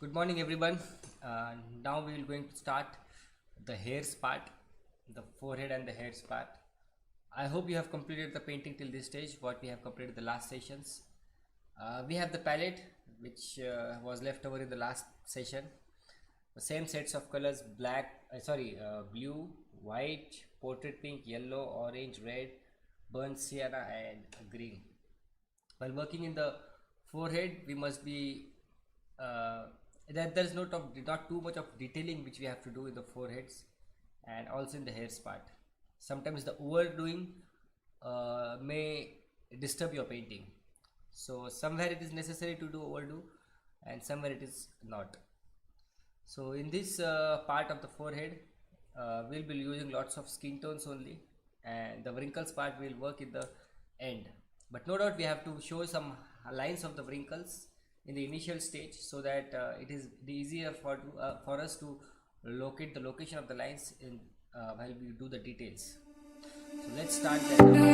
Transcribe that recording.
Good morning, everyone. Now we will going to start the hairs part, the forehead and the hairs part. I hope you have completed the painting till this stage. What we have completed the last sessions. We have the palette which was left over in the last session. The same sets of colors: blue, white, portrait pink, yellow, orange, red, burnt sienna, and green. While working in the forehead, we must be that there is not too much of detailing which we have to do in the foreheads and also in the hairs part. Sometimes the overdoing may disturb your painting, so somewhere it is necessary to do overdo and somewhere it is not. So in this part of the forehead, we'll be using lots of skin tones only, and the wrinkles part will work in the end. But no doubt we have to show some lines of the wrinkles in the initial stage, so that it is easier for us to locate the location of the lines in while we do the details. So let's start that.